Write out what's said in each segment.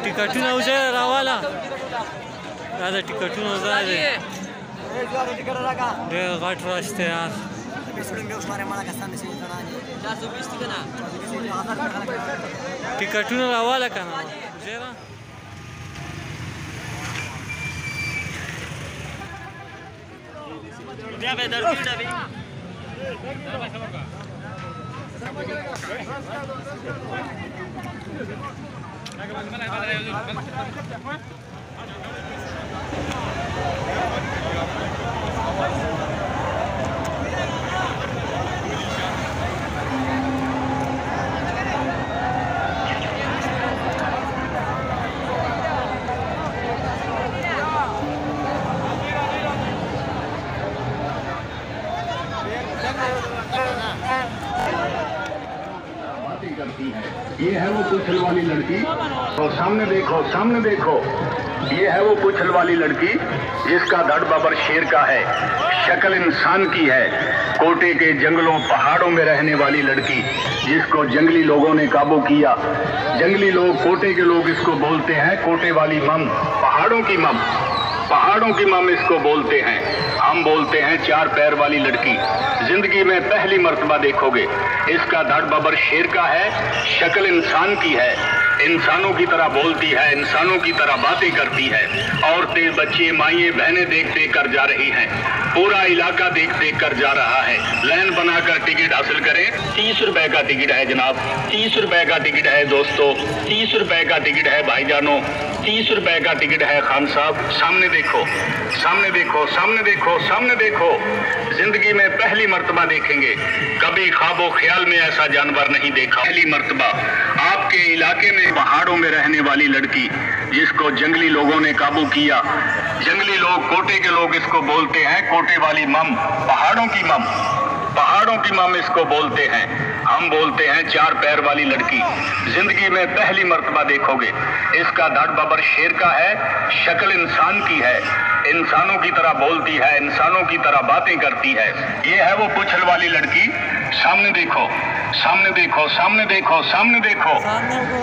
टिकटून औषध रावाला दादा टिकटून औषध गाठ रास्ते यार टिकटून रावाला का ना जेरा dia bedar kita bi ये है वो पूछल वाली लड़की और सामने देखो ये है वो पूछल वाली लड़की जिसका धड़ बबर शेर का है, शक्ल इंसान की है, कोटे के जंगलों पहाड़ों में रहने वाली लड़की जिसको जंगली लोगों ने काबू किया। जंगली लोग, कोटे के लोग इसको बोलते हैं कोटे वाली मम, पहाड़ों की मम इसको बोलते हैं। हम बोलते हैं चार पैर वाली लड़की। जिंदगी में पहली मर्तबा देखोगे, इसका धड़ बबर शेर का है, शक्ल इंसान की है, इंसानों की तरह बोलती है, इंसानों की तरह बातें करती है। औरतें, बच्चे, माइये, बहनें देख देख कर जा रही हैं, पूरा इलाका देख देख कर जा रहा है। लाइन बनाकर टिकट हासिल करें। 30 रुपए का टिकट है जनाब, 30 रुपए का टिकट है दोस्तों, 30 रुपए का टिकट है भाईजानों, 30 रुपए का टिकट है खान साहब। सामने देखो, सामने देखो, सामने देखो, सामने देखो। जिंदगी में पहली मर्तबा देखेंगे, कभी ख्वाबो ख्याल में ऐसा जानवर नहीं देखा। पहली मर्तबा आपके इलाके में पहाड़ों में रहने वाली लड़की जिसको जंगली लोगों ने काबू किया। जंगली लोग, कोटे के लोग इसको बोलते हैं कोटे वाली मम, पहाड़ों की मम इसको बोलते हैं। हम बोलते हैं चार पैर वाली लड़की। जिंदगी में पहली मर्तबा देखोगे, इसका धड़ बबर शेर का है, शक्ल इंसान की है, इंसानों की तरह बोलती है, इंसानों की तरह बातें करती है। ये है वो पूछल वाली लड़की। सामने देखो, सामने देखो, सामने देखो, सामने देखो।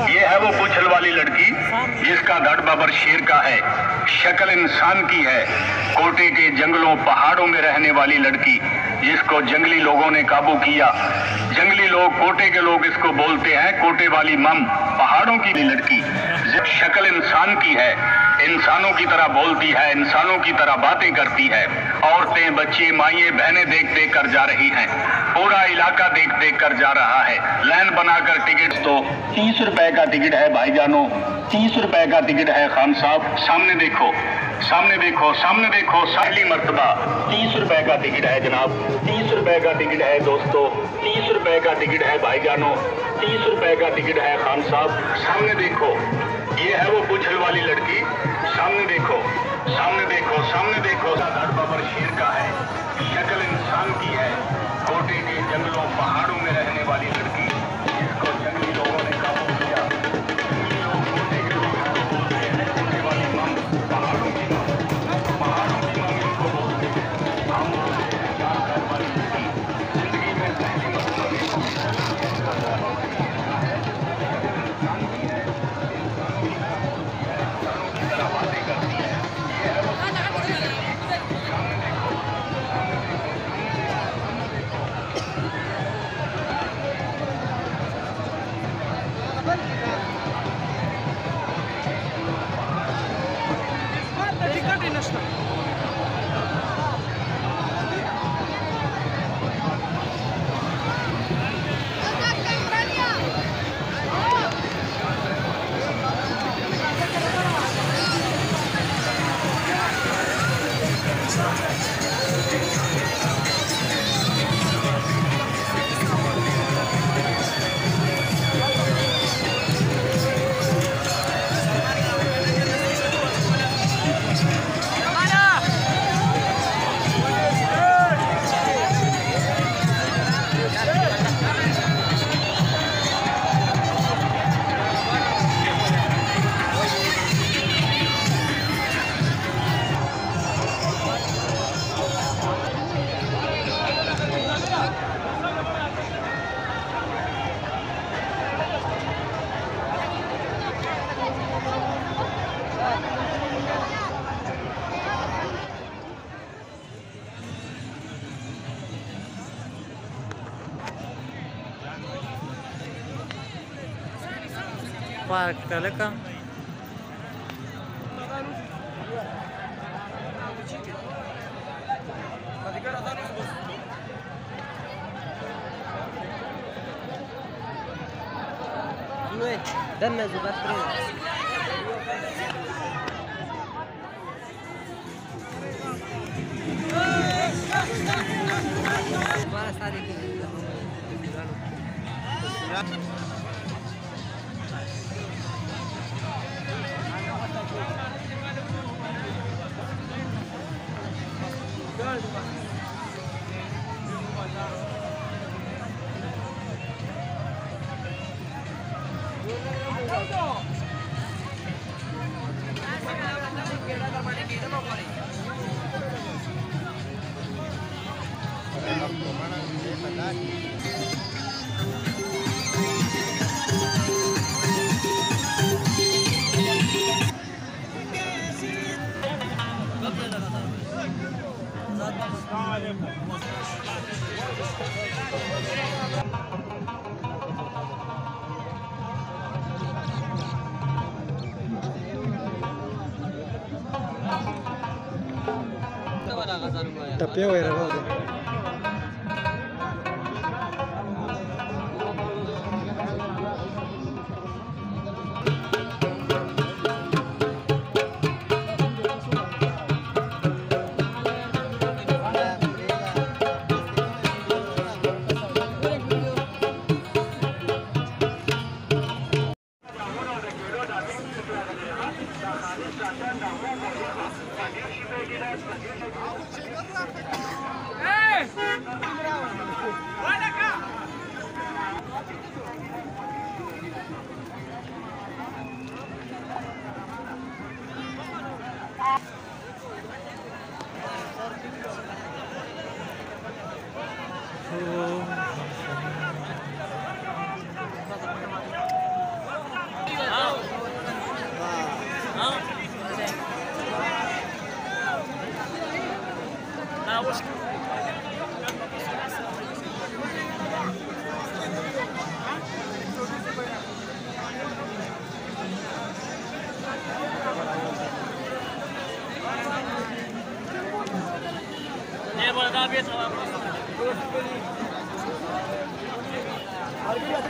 ये है वो पूछल वाली लड़की जिसका धड़ बबर शेर का है, शक्ल इंसान की है, कोटे के जंगलों पहाड़ों में रहने वाली लड़की जिसको जंगली लोगों ने काबू किया। जंगली लोग, कोटे के लोग इसको बोलते हैं कोटे वाली मम, पहाड़ों की लड़की। शक्ल इंसान की है, इंसानों की तरह बोलती है, इंसानों की तरह बातें करती है। औरतें, बच्चे, माइये, बहनें देख देख कर जा रही हैं, पूरा इलाका देख देख कर जा रहा है। लाइन बनाकर टिकट तो 30 रुपए का टिकट है भाईजानों, 30 रुपए का टिकट है खान साहब। सामने देखो, सामने देखो, सामने देखो। पहली मर्तबा 30 रुपए का टिकट है जनाब, 30 रुपए का टिकट है दोस्तों, 30 रुपए का टिकट है भाईजानों, 30 रुपए का टिकट है खान साहब। सामने देखो, ये है वो पूछल वाली लड़की। सामने देखो, सामने देखो, सामने देखो। धड़ बबर शेर का है, शक्ल इंसान की है, कोटे के जंगलों पहाड़ों में रहने वाली लड़की जिसको जंगली लोगों ने काबू किया। जंगली लोग, कोटे के लोग इसको बोलते हैं कोटे वाली मम, पहाड़ों की मम इसको बोलते हैं। हम बोलते हैं चार पैर वाली लड़की। जिंदगी में पहली मर्तबा बातें करती है। ये है वो सामने देखो, पार्क का Dan juga tapi ya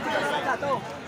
Ini